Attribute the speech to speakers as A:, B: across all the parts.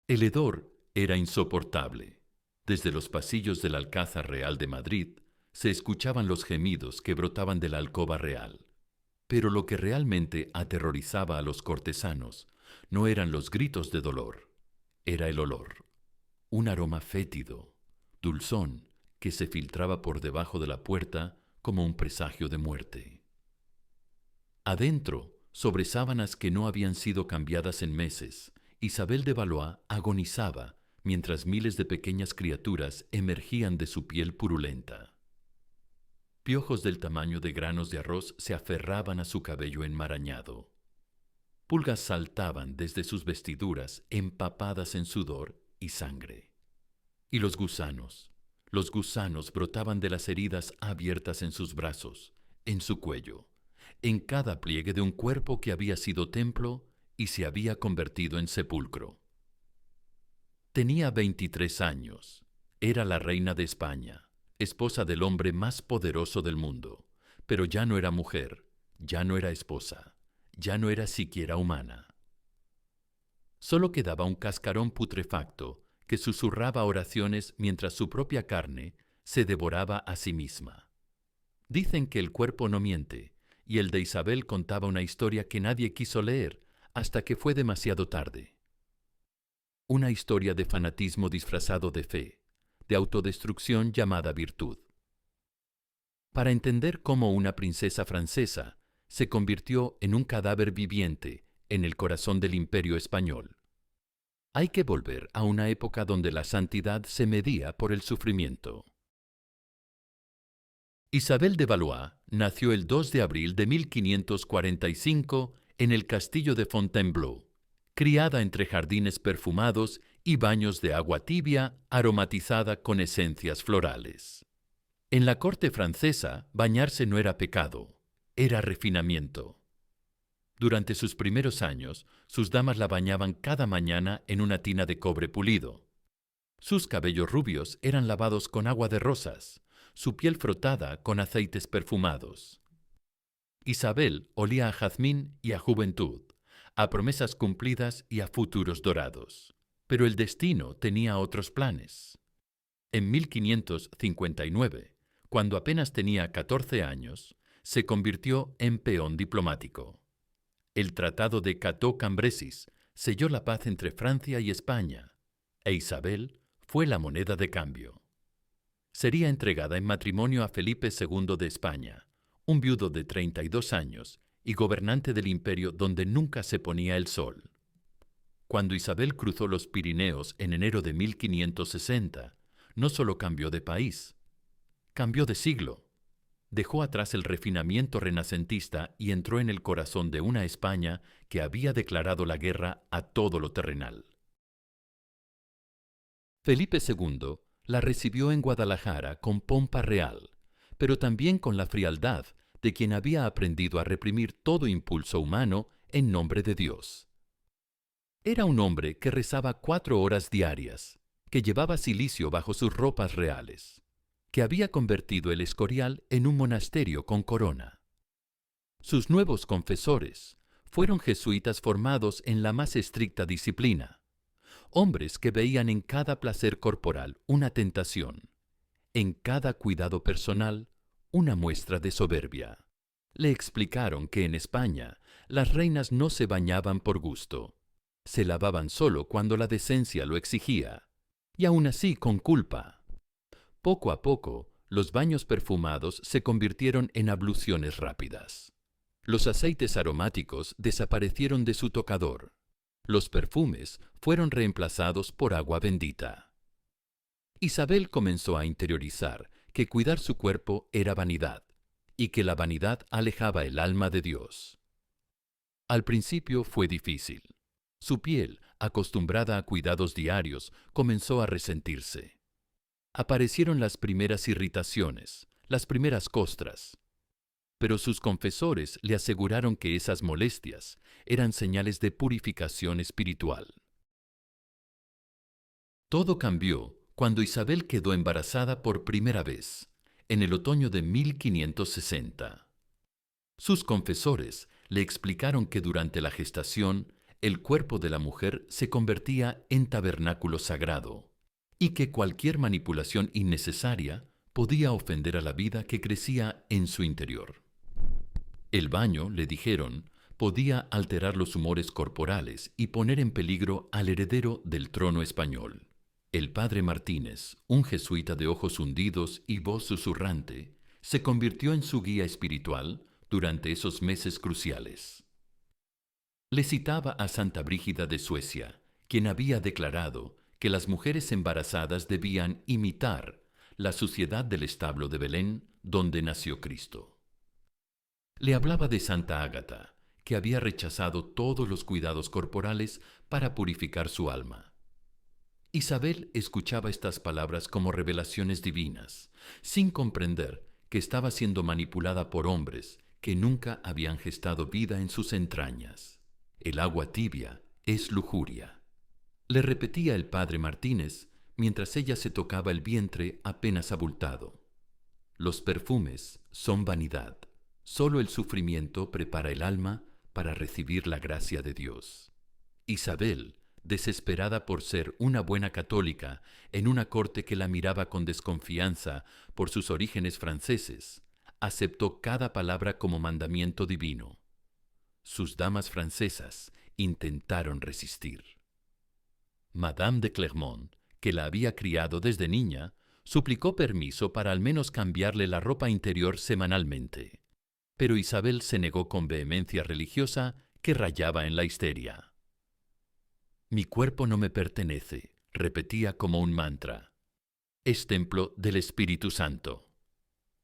A: El hedor era insoportable. Desde los pasillos del Alcázar Real de Madrid se escuchaban los gemidos que brotaban de la alcoba real. Pero lo que realmente aterrorizaba a los cortesanos no eran los gritos de dolor, era el olor. Un aroma fétido, dulzón, que se filtraba por debajo de la puerta como un presagio de muerte. Adentro, sobre sábanas que no habían sido cambiadas en meses, Isabel de Valois agonizaba mientras miles de pequeñas criaturas emergían de su piel purulenta. Piojos del tamaño de granos de arroz se aferraban a su cabello enmarañado. Pulgas saltaban desde sus vestiduras empapadas en sudor y sangre. Y los gusanos brotaban de las heridas abiertas en sus brazos, en su cuello, en cada pliegue de un cuerpo que había sido templo y se había convertido en sepulcro. Tenía 23 años. Era la reina de España, esposa del hombre más poderoso del mundo, pero ya no era mujer, ya no era esposa, ya no era siquiera humana. Solo quedaba un cascarón putrefacto que susurraba oraciones mientras su propia carne se devoraba a sí misma. Dicen que el cuerpo no miente, y el de Isabel contaba una historia que nadie quiso leer hasta que fue demasiado tarde. Una historia de fanatismo disfrazado de fe, de autodestrucción llamada virtud. Para entender cómo una princesa francesa se convirtió en un cadáver viviente en el corazón del Imperio español, hay que volver a una época donde la santidad se medía por el sufrimiento. Isabel de Valois nació el 2 de abril de 1545 en el castillo de Fontainebleau, criada entre jardines perfumados y baños de agua tibia aromatizada con esencias florales. En la corte francesa, bañarse no era pecado, era refinamiento. Durante sus primeros años, sus damas la bañaban cada mañana en una tina de cobre pulido. Sus cabellos rubios eran lavados con agua de rosas, su piel frotada con aceites perfumados. Isabel olía a jazmín y a juventud, a promesas cumplidas y a futuros dorados. Pero el destino tenía otros planes. En 1559, cuando apenas tenía 14 años, se convirtió en peón diplomático. El Tratado de Cateau-Cambrésis selló la paz entre Francia y España, e Isabel fue la moneda de cambio. Sería entregada en matrimonio a Felipe II de España, un viudo de 32 años y gobernante del imperio donde nunca se ponía el sol. Cuando Isabel cruzó los Pirineos en enero de 1560, no solo cambió de país, cambió de siglo. Dejó atrás el refinamiento renacentista y entró en el corazón de una España que había declarado la guerra a todo lo terrenal. Felipe II la recibió en Guadalajara con pompa real, pero también con la frialdad de quien había aprendido a reprimir todo impulso humano en nombre de Dios. Era un hombre que rezaba 4 horas diarias, que llevaba cilicio bajo sus ropas reales, que había convertido el Escorial en un monasterio con corona. Sus nuevos confesores fueron jesuitas formados en la más estricta disciplina, hombres que veían en cada placer corporal una tentación, en cada cuidado personal una muestra de soberbia. Le explicaron que en España las reinas no se bañaban por gusto, se lavaban solo cuando la decencia lo exigía, y aún así con culpa. Poco a poco, los baños perfumados se convirtieron en abluciones rápidas. Los aceites aromáticos desaparecieron de su tocador. Los perfumes fueron reemplazados por agua bendita. Isabel comenzó a interiorizar que cuidar su cuerpo era vanidad y que la vanidad alejaba el alma de Dios. Al principio fue difícil. Su piel, acostumbrada a cuidados diarios, comenzó a resentirse. Aparecieron las primeras irritaciones, las primeras costras. Pero sus confesores le aseguraron que esas molestias eran señales de purificación espiritual. Todo cambió cuando Isabel quedó embarazada por primera vez, en el otoño de 1560. Sus confesores le explicaron que durante la gestación el cuerpo de la mujer se convertía en tabernáculo sagrado y que cualquier manipulación innecesaria podía ofender a la vida que crecía en su interior. El baño, le dijeron, podía alterar los humores corporales y poner en peligro al heredero del trono español. El padre Martínez, un jesuita de ojos hundidos y voz susurrante, se convirtió en su guía espiritual durante esos meses cruciales. Le citaba a Santa Brígida de Suecia, quien había declarado que las mujeres embarazadas debían imitar la suciedad del establo de Belén, donde nació Cristo. Le hablaba de Santa Ágata, que había rechazado todos los cuidados corporales para purificar su alma. Isabel escuchaba estas palabras como revelaciones divinas, sin comprender que estaba siendo manipulada por hombres que nunca habían gestado vida en sus entrañas. El agua tibia es lujuria. Le repetía el padre Martínez mientras ella se tocaba el vientre apenas abultado. Los perfumes son vanidad. Solo el sufrimiento prepara el alma para recibir la gracia de Dios. Isabel, desesperada por ser una buena católica en una corte que la miraba con desconfianza por sus orígenes franceses, aceptó cada palabra como mandamiento divino. Sus damas francesas intentaron resistir. Madame de Clermont, que la había criado desde niña, suplicó permiso para al menos cambiarle la ropa interior semanalmente. Pero Isabel se negó con vehemencia religiosa que rayaba en la histeria. «Mi cuerpo no me pertenece», repetía como un mantra. «Es templo del Espíritu Santo».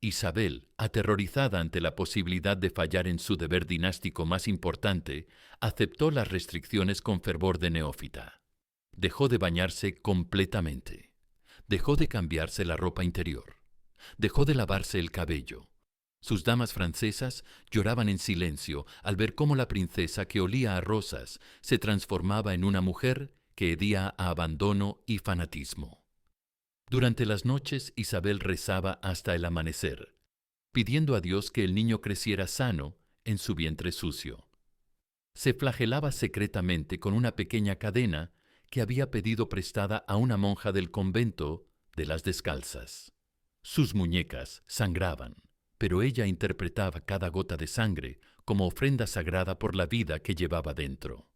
A: Isabel, aterrorizada ante la posibilidad de fallar en su deber dinástico más importante, aceptó las restricciones con fervor de neófita. Dejó de bañarse completamente. Dejó de cambiarse la ropa interior. Dejó de lavarse el cabello. Sus damas francesas lloraban en silencio al ver cómo la princesa que olía a rosas se transformaba en una mujer que hedía a abandono y fanatismo. Durante las noches Isabel rezaba hasta el amanecer, pidiendo a Dios que el niño creciera sano en su vientre sucio. Se flagelaba secretamente con una pequeña cadena que había pedido prestada a una monja del convento de las Descalzas. Sus muñecas sangraban, pero ella interpretaba cada gota de sangre como ofrenda sagrada por la vida que llevaba dentro.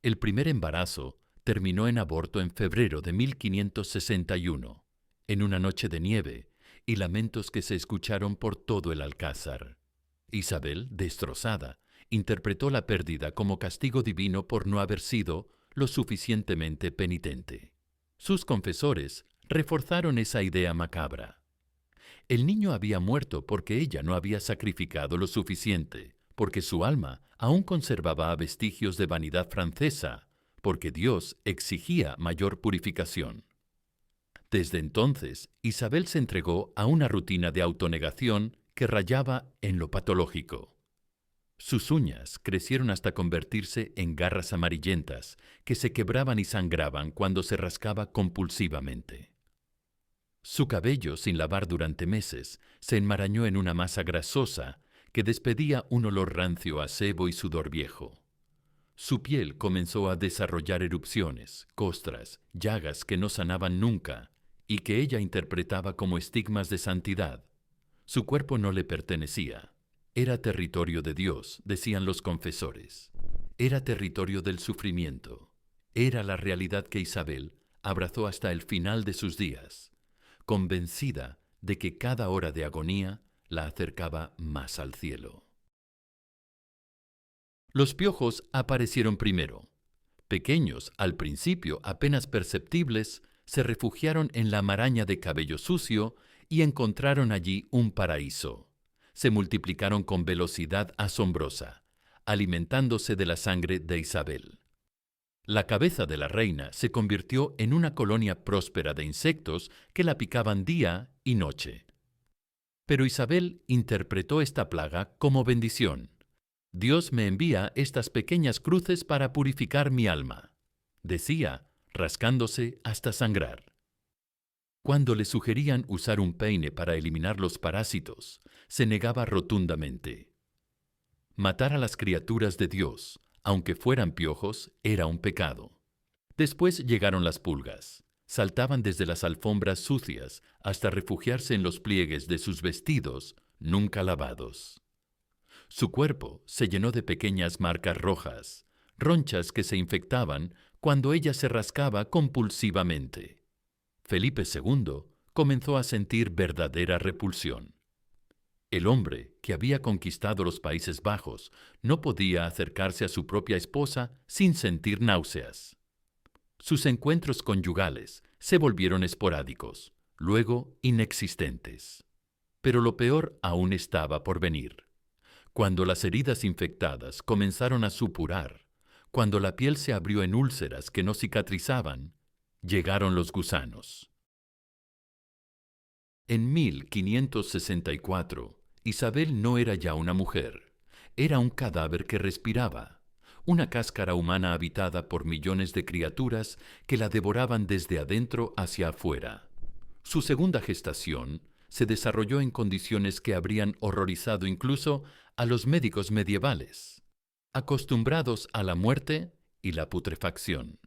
A: El primer embarazo terminó en aborto en febrero de 1561, en una noche de nieve, y lamentos que se escucharon por todo el alcázar. Isabel, destrozada, interpretó la pérdida como castigo divino por no haber sido lo suficientemente penitente. Sus confesores reforzaron esa idea macabra. El niño había muerto porque ella no había sacrificado lo suficiente, porque su alma aún conservaba vestigios de vanidad francesa, porque Dios exigía mayor purificación. Desde entonces, Isabel se entregó a una rutina de autonegación que rayaba en lo patológico. Sus uñas crecieron hasta convertirse en garras amarillentas que se quebraban y sangraban cuando se rascaba compulsivamente. Su cabello, sin lavar durante meses, se enmarañó en una masa grasosa que despedía un olor rancio a sebo y sudor viejo. Su piel comenzó a desarrollar erupciones, costras, llagas que no sanaban nunca y que ella interpretaba como estigmas de santidad. Su cuerpo no le pertenecía. Era territorio de Dios, decían los confesores. Era territorio del sufrimiento. Era la realidad que Isabel abrazó hasta el final de sus días, convencida de que cada hora de agonía la acercaba más al cielo. Los piojos aparecieron primero. Pequeños, al principio apenas perceptibles, se refugiaron en la maraña de cabello sucio y encontraron allí un paraíso. Se multiplicaron con velocidad asombrosa, alimentándose de la sangre de Isabel. La cabeza de la reina se convirtió en una colonia próspera de insectos que la picaban día y noche. Pero Isabel interpretó esta plaga como bendición. Dios me envía estas pequeñas cruces para purificar mi alma, decía, rascándose hasta sangrar. Cuando le sugerían usar un peine para eliminar los parásitos, se negaba rotundamente. Matar a las criaturas de Dios, Aunque fueran piojos, era un pecado. Después llegaron las pulgas. Saltaban desde las alfombras sucias hasta refugiarse en los pliegues de sus vestidos nunca lavados. Su cuerpo se llenó de pequeñas marcas rojas, ronchas que se infectaban cuando ella se rascaba compulsivamente. Felipe II comenzó a sentir verdadera repulsión. El hombre que había conquistado los Países Bajos no podía acercarse a su propia esposa sin sentir náuseas. Sus encuentros conyugales se volvieron esporádicos, luego inexistentes. Pero lo peor aún estaba por venir. Cuando las heridas infectadas comenzaron a supurar, cuando la piel se abrió en úlceras que no cicatrizaban, llegaron los gusanos. En 1564, Isabel no era ya una mujer, era un cadáver que respiraba, una cáscara humana habitada por millones de criaturas que la devoraban desde adentro hacia afuera. Su segunda gestación se desarrolló en condiciones que habrían horrorizado incluso a los médicos medievales, acostumbrados a la muerte y la putrefacción.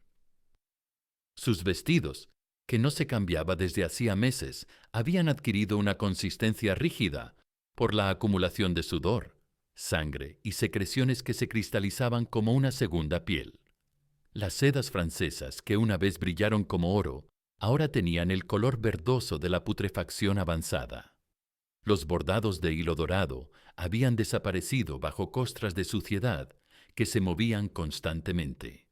A: Sus vestidos, que no se cambiaba desde hacía meses, habían adquirido una consistencia rígida por la acumulación de sudor, sangre y secreciones que se cristalizaban como una segunda piel. Las sedas francesas, que una vez brillaron como oro, ahora tenían el color verdoso de la putrefacción avanzada. Los bordados de hilo dorado habían desaparecido bajo costras de suciedad que se movían constantemente.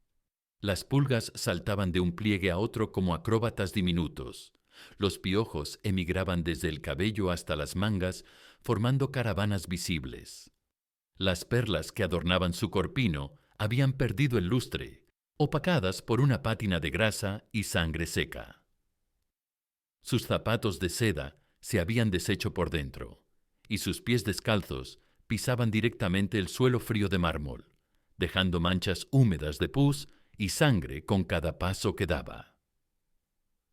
A: Las pulgas saltaban de un pliegue a otro como acróbatas diminutos. Los piojos emigraban desde el cabello hasta las mangas, formando caravanas visibles. Las perlas que adornaban su corpino habían perdido el lustre, opacadas por una pátina de grasa y sangre seca. Sus zapatos de seda se habían deshecho por dentro, y sus pies descalzos pisaban directamente el suelo frío de mármol, dejando manchas húmedas de pus y sangre con cada paso que daba.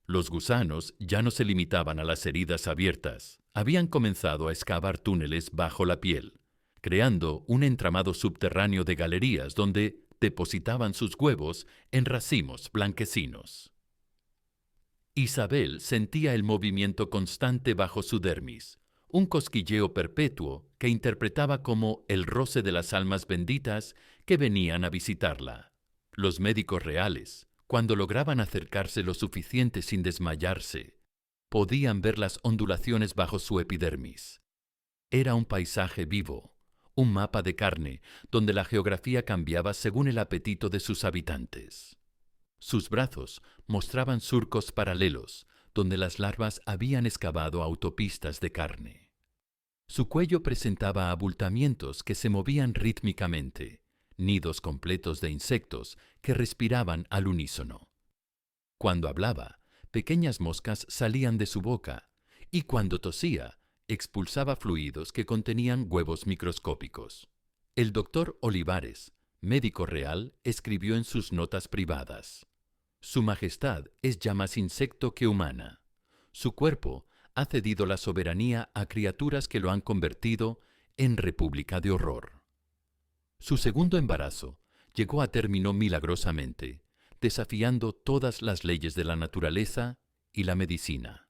A: Los gusanos ya no se limitaban a las heridas abiertas, habían comenzado a excavar túneles bajo la piel, creando un entramado subterráneo de galerías donde depositaban sus huevos en racimos blanquecinos. Isabel sentía el movimiento constante bajo su dermis, un cosquilleo perpetuo que interpretaba como el roce de las almas benditas que venían a visitarla. Los médicos reales, cuando lograban acercarse lo suficiente sin desmayarse, podían ver las ondulaciones bajo su epidermis. Era un paisaje vivo, un mapa de carne donde la geografía cambiaba según el apetito de sus habitantes. Sus brazos mostraban surcos paralelos, donde las larvas habían excavado autopistas de carne. Su cuello presentaba abultamientos que se movían rítmicamente, nidos completos de insectos que respiraban al unísono. Cuando hablaba, pequeñas moscas salían de su boca, y cuando tosía, expulsaba fluidos que contenían huevos microscópicos. El doctor Olivares, médico real, escribió en sus notas privadas: Su Majestad es ya más insecto que humana. Su cuerpo ha cedido la soberanía a criaturas que lo han convertido en república de horror. Su segundo embarazo llegó a término milagrosamente, desafiando todas las leyes de la naturaleza y la medicina.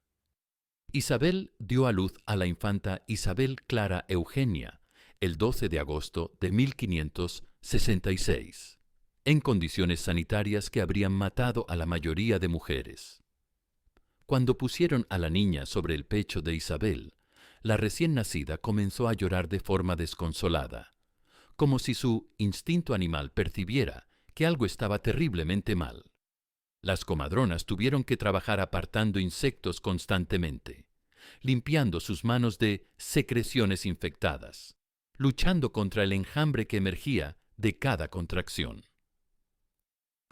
A: Isabel dio a luz a la infanta Isabel Clara Eugenia el 12 de agosto de 1566, en condiciones sanitarias que habrían matado a la mayoría de mujeres. Cuando pusieron a la niña sobre el pecho de Isabel, la recién nacida comenzó a llorar de forma desconsolada, como si su instinto animal percibiera que algo estaba terriblemente mal. Las comadronas tuvieron que trabajar apartando insectos constantemente, limpiando sus manos de secreciones infectadas, luchando contra el enjambre que emergía de cada contracción.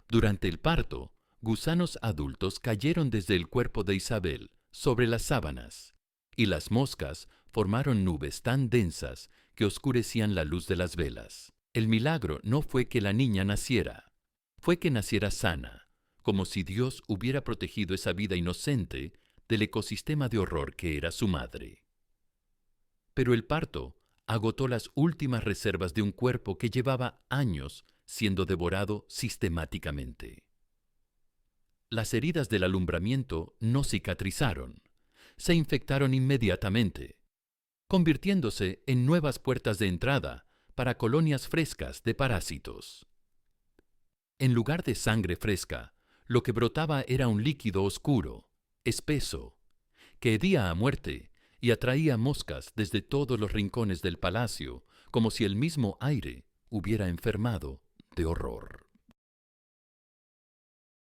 A: Durante el parto, gusanos adultos cayeron desde el cuerpo de Isabel sobre las sábanas, y las moscas formaron nubes tan densas que oscurecían la luz de las velas. El milagro no fue que la niña naciera, fue que naciera sana, como si Dios hubiera protegido esa vida inocente del ecosistema de horror que era su madre. Pero el parto agotó las últimas reservas de un cuerpo que llevaba años siendo devorado sistemáticamente. Las heridas del alumbramiento no cicatrizaron, se infectaron inmediatamente, convirtiéndose en nuevas puertas de entrada para colonias frescas de parásitos. En lugar de sangre fresca, lo que brotaba era un líquido oscuro, espeso, que hedía a muerte y atraía moscas desde todos los rincones del palacio, como si el mismo aire hubiera enfermado de horror.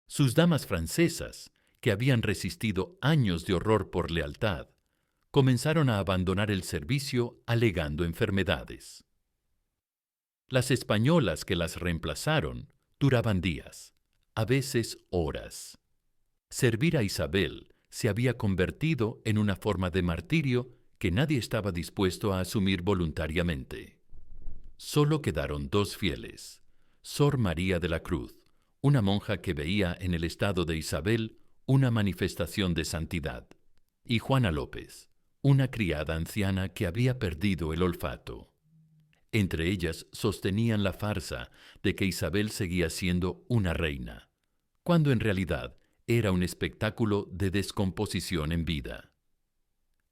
A: Sus damas francesas, que habían resistido años de horror por lealtad, comenzaron a abandonar el servicio alegando enfermedades. Las españolas que las reemplazaron duraban días, a veces horas. Servir a Isabel se había convertido en una forma de martirio que nadie estaba dispuesto a asumir voluntariamente. Solo quedaron dos fieles: Sor María de la Cruz, una monja que veía en el estado de Isabel una manifestación de santidad, y Juana López, una criada anciana que había perdido el olfato. Entre ellas sostenían la farsa de que Isabel seguía siendo una reina, cuando en realidad era un espectáculo de descomposición en vida.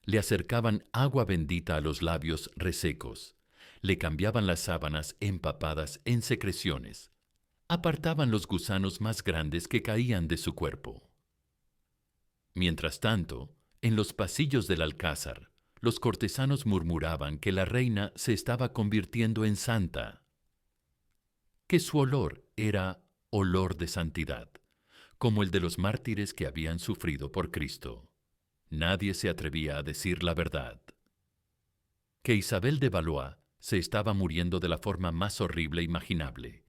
A: Le acercaban agua bendita a los labios resecos, le cambiaban las sábanas empapadas en secreciones, apartaban los gusanos más grandes que caían de su cuerpo. Mientras tanto, en los pasillos del alcázar, los cortesanos murmuraban que la reina se estaba convirtiendo en santa, que su olor era olor de santidad, como el de los mártires que habían sufrido por Cristo. Nadie se atrevía a decir la verdad. Que Isabel de Valois se estaba muriendo de la forma más horrible imaginable,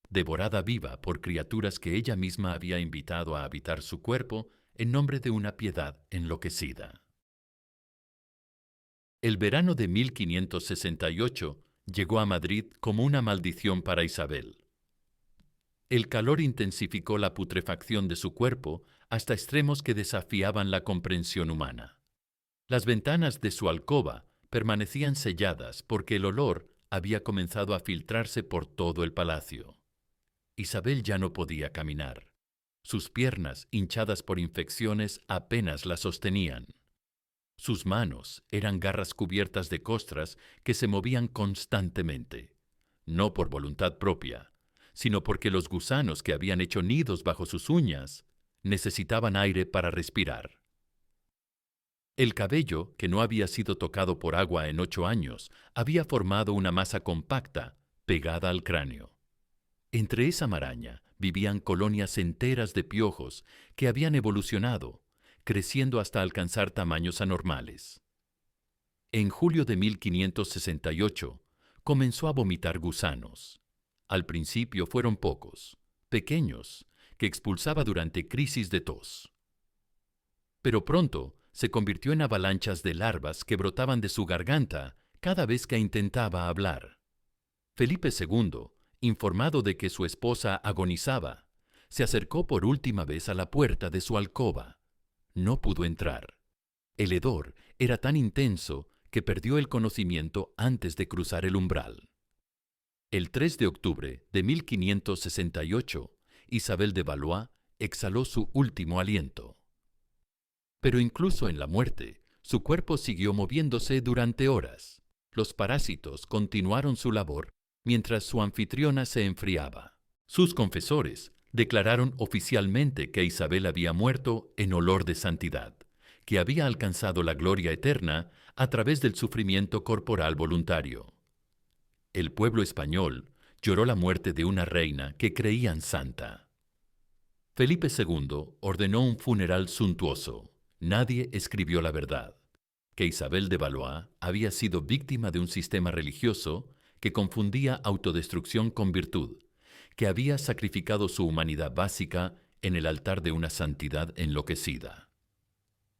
A: devorada viva por criaturas que ella misma había invitado a habitar su cuerpo en nombre de una piedad enloquecida. El verano de 1568 llegó a Madrid como una maldición para Isabel. El calor intensificó la putrefacción de su cuerpo hasta extremos que desafiaban la comprensión humana. Las ventanas de su alcoba permanecían selladas porque el olor había comenzado a filtrarse por todo el palacio. Isabel ya no podía caminar. Sus piernas, hinchadas por infecciones, apenas la sostenían. Sus manos eran garras cubiertas de costras que se movían constantemente, no por voluntad propia, sino porque los gusanos que habían hecho nidos bajo sus uñas necesitaban aire para respirar. El cabello, que no había sido tocado por agua en 8 años, había formado una masa compacta, pegada al cráneo. Entre esa maraña vivían colonias enteras de piojos que habían evolucionado, creciendo hasta alcanzar tamaños anormales. En julio de 1568 comenzó a vomitar gusanos. Al principio fueron pocos, pequeños, que expulsaba durante crisis de tos. Pero pronto se convirtió en avalanchas de larvas que brotaban de su garganta cada vez que intentaba hablar. Felipe II, informado de que su esposa agonizaba, se acercó por última vez a la puerta de su alcoba. No pudo entrar. El hedor era tan intenso que perdió el conocimiento antes de cruzar el umbral. El 3 de octubre de 1568, Isabel de Valois exhaló su último aliento. Pero incluso en la muerte, su cuerpo siguió moviéndose durante horas. Los parásitos continuaron su labor mientras su anfitriona se enfriaba. Sus confesores declararon oficialmente que Isabel había muerto en olor de santidad, que había alcanzado la gloria eterna a través del sufrimiento corporal voluntario. El pueblo español lloró la muerte de una reina que creían santa. Felipe II ordenó un funeral suntuoso. Nadie escribió la verdad, que Isabel de Valois había sido víctima de un sistema religioso que confundía autodestrucción con virtud, que había sacrificado su humanidad básica en el altar de una santidad enloquecida.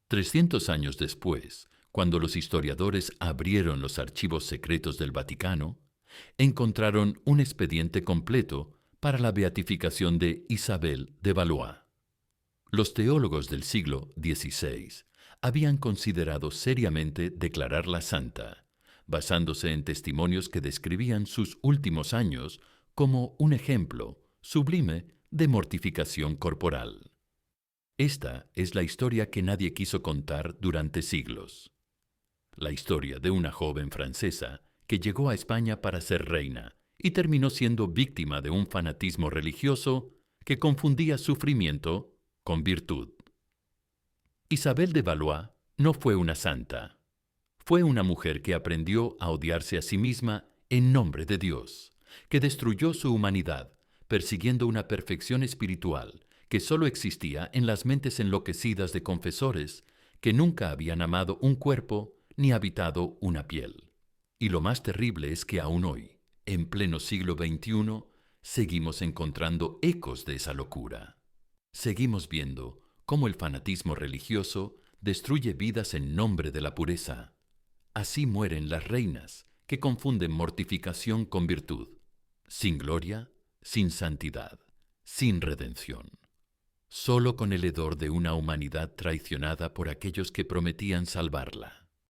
A: 300 años después, cuando los historiadores abrieron los archivos secretos del Vaticano, encontraron un expediente completo para la beatificación de Isabel de Valois. Los teólogos del siglo XVI habían considerado seriamente declararla santa, basándose en testimonios que describían sus últimos años como un ejemplo sublime de mortificación corporal. Esta es la historia que nadie quiso contar durante siglos. La historia de una joven francesa que llegó a España para ser reina y terminó siendo víctima de un fanatismo religioso que confundía sufrimiento con virtud. Isabel de Valois no fue una santa. Fue una mujer que aprendió a odiarse a sí misma en nombre de Dios, que destruyó su humanidad, persiguiendo una perfección espiritual que solo existía en las mentes enloquecidas de confesores que nunca habían amado un cuerpo ni habitado una piel. Y lo más terrible es que aún hoy, en pleno siglo XXI, seguimos encontrando ecos de esa locura. Seguimos viendo cómo el fanatismo religioso destruye vidas en nombre de la pureza. Así mueren las reinas que confunden mortificación con virtud, sin gloria, sin santidad, sin redención. Solo con el hedor de una humanidad traicionada por aquellos que prometían salvarla.